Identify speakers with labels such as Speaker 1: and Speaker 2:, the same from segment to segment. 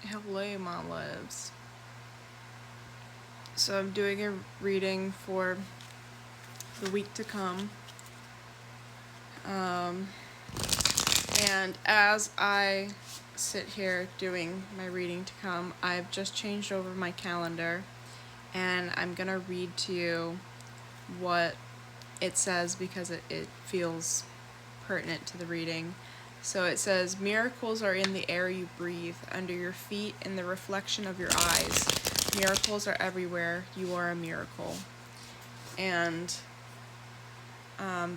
Speaker 1: Hello, my loves. So I'm doing a reading for the week to come. Um, and as I sit here doing my reading to come, I've just changed over my calendar and I'm going to read to you what it says because it feels pertinent to the reading. So it says, miracles are in the air you breathe, under your feet, in the reflection of your eyes. Miracles are everywhere. You are a miracle. And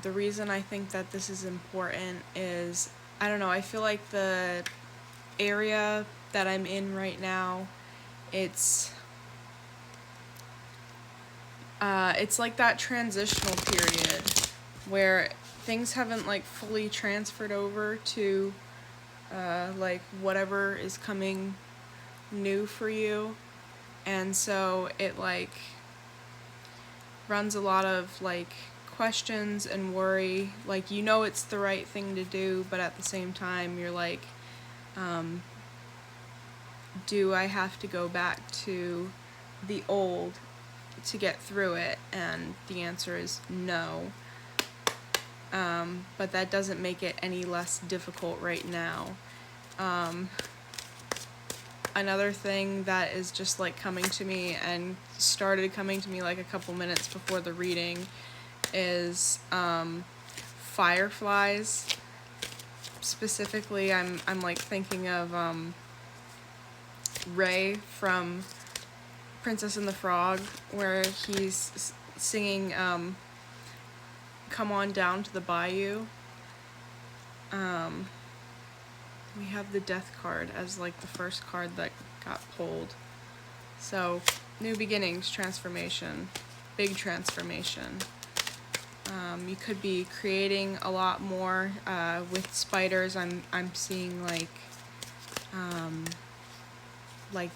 Speaker 1: the reason I think that this is important is, I don't know, I feel like the area that I'm in right now, it's like that transitional period where things haven't like fully transferred over to like whatever is coming new for you, and so it like runs a lot of like questions and worry, like you know it's the right thing to do, but at the same time you're like, do I have to go back to the old to get through it? And the answer is no. But that doesn't make it any less difficult right now. Another thing that is just like coming to me and started coming to me like a couple minutes before the reading is fireflies. Specifically, I'm like thinking of Ray from Princess and the Frog, where he's singing "Come on down to the bayou." We have the death card as like the first card that got pulled. So, new beginnings, transformation, big transformation. You could be creating a lot more with spiders. I'm seeing like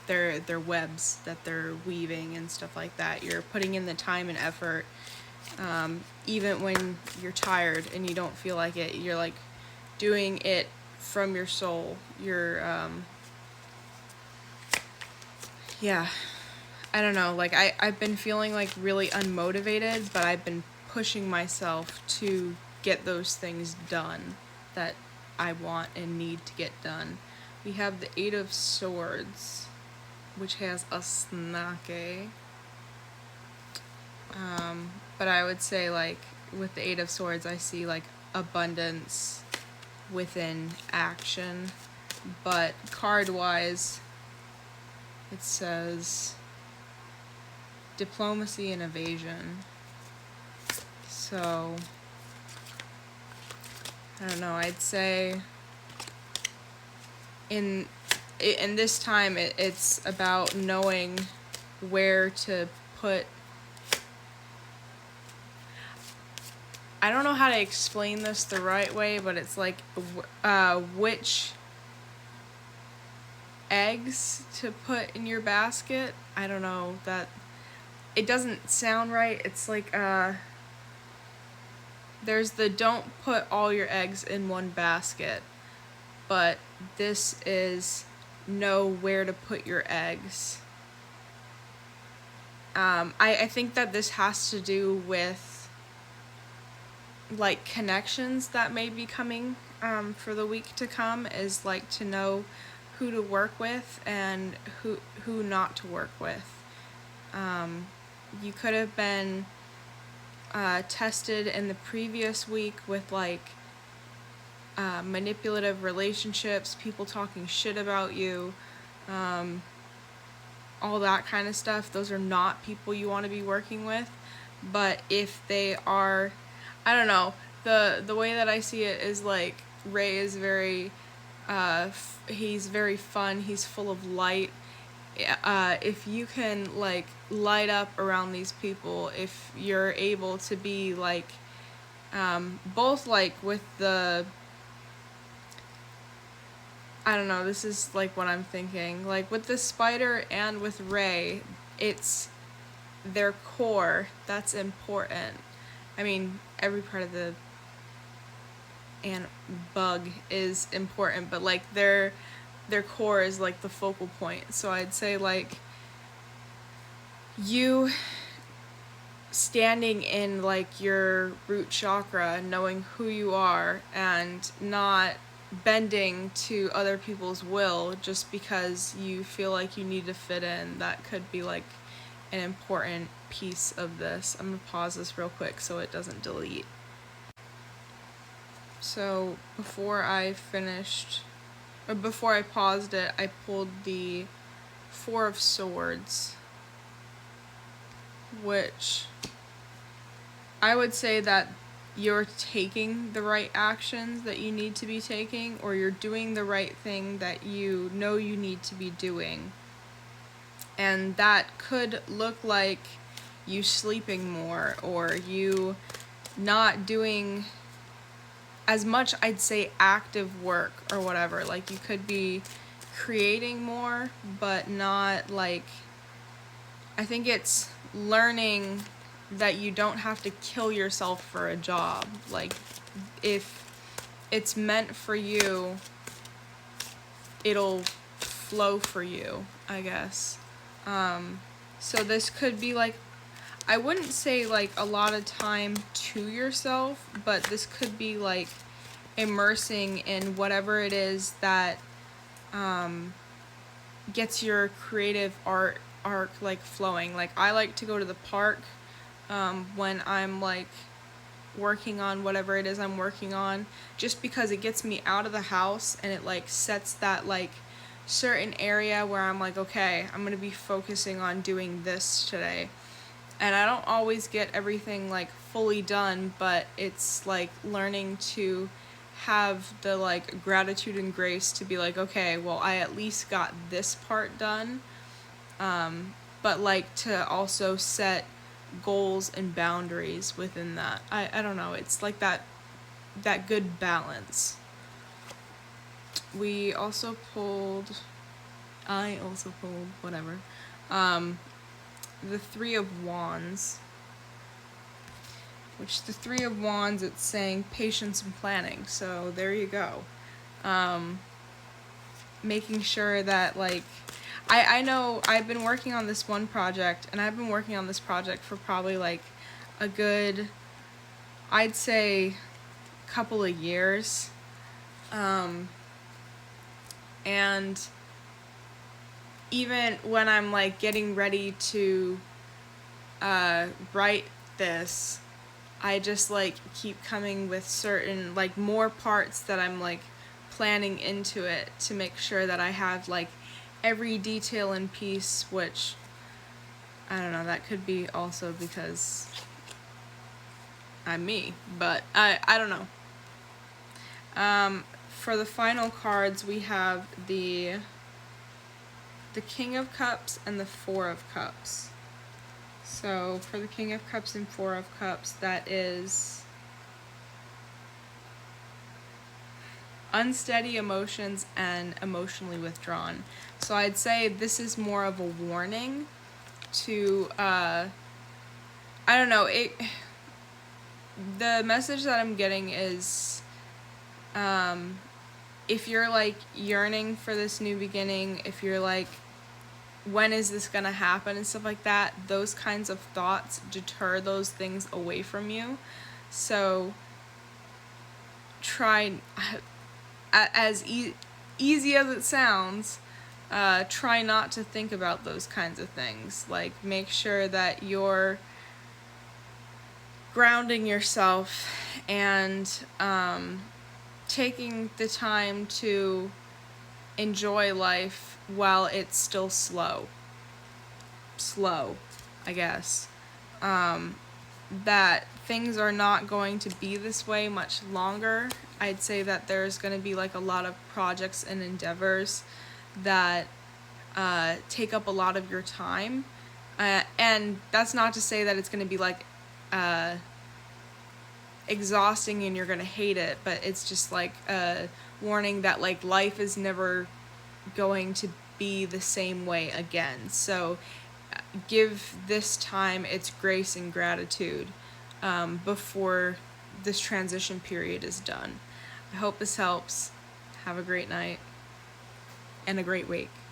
Speaker 1: their webs that they're weaving and stuff like that. You're putting in the time and effort, even when you're tired and you don't feel like it. You're like doing it from your soul. You're yeah, I don't know, like I've been feeling like really unmotivated, but I've been pushing myself to get those things done that I want and need to get done. We have the Eight of Swords, which has a snake. But I would say like with the Eight of Swords, I see like abundance within action. But card-wise, it says diplomacy and evasion. So, I don't know, I'd say in this time it's about knowing where to put. I don't know how to explain this the right way, but it's like which eggs to put in your basket. I don't know, that it doesn't sound right. It's like there's the don't put all your eggs in one basket, but this is know where to put your eggs. I think that this has to do with like connections that may be coming for the week to come, is like to know who to work with and who not to work with. You could have been tested in the previous week with like manipulative relationships, people talking shit about you, all that kind of stuff. Those are not people you want to be working with. But if they are, I don't know, the way that I see it is like Ray is very he's very fun, he's full of light. If you can like light up around these people, if you're able to be like both like with the, I don't know, this is like what I'm thinking, like with the spider and with Ray, it's their core that's important. I mean, every part of the and bug is important, but like their core is like the focal point. So I'd say like you standing in like your root chakra, knowing who you are and not bending to other people's will just because you feel like you need to fit in. That could be like an important piece of this. I'm gonna pause this real quick so it doesn't delete. So before I paused it, I pulled the Four of Swords, which I would say that you're taking the right actions that you need to be taking, or you're doing the right thing that you know you need to be doing. And that could look like you sleeping more, or you not doing as much, I'd say, active work or whatever. Like you could be creating more, but not like, I think it's learning that you don't have to kill yourself for a job. Like if it's meant for you, it'll flow for you, I guess. So this could be like, I wouldn't say like a lot of time to yourself, but this could be like immersing in whatever it is that gets your creative arc like flowing. Like I like to go to the park when I'm like working on whatever it is I'm working on, just because it gets me out of the house and it like sets that like certain area where I'm like, okay, I'm gonna be focusing on doing this today. And I don't always get everything like fully done, but it's like learning to have the like gratitude and grace to be like, okay, well, I at least got this part done. But like to also set goals and boundaries within that. I don't know, it's like that good balance. I also pulled whatever. The Three of Wands, which the Three of Wands, it's saying patience and planning. So there you go. Making sure that like, I know I've been working on this one project, and I've been working on this project for probably like a good, I'd say, couple of years. And even when I'm like getting ready to write this, I just like keep coming with certain like more parts that I'm like planning into it to make sure that I have like every detail in piece, which I don't know, that could be also because I'm me, but I don't know. For the final cards, we have the King of Cups and the Four of Cups. So for the King of Cups and Four of Cups, that is unsteady emotions and emotionally withdrawn. So I'd say this is more of a warning to, I don't know, the message that I'm getting is, if you're like yearning for this new beginning, if you're like, when is this gonna happen and stuff like that, those kinds of thoughts deter those things away from you. So try, as easy as it sounds, try not to think about those kinds of things. Like make sure that you're grounding yourself and taking the time to enjoy life while it's still slow, I guess. That things are not going to be this way much longer. I'd say that there's going to be like a lot of projects and endeavors that take up a lot of your time. And that's not to say that it's going to be like exhausting and you're going to hate it, but it's just like a warning that like life is never going to be the same way again. So give this time its grace and gratitude before this transition period is done. I hope this helps. Have a great night. and a great week.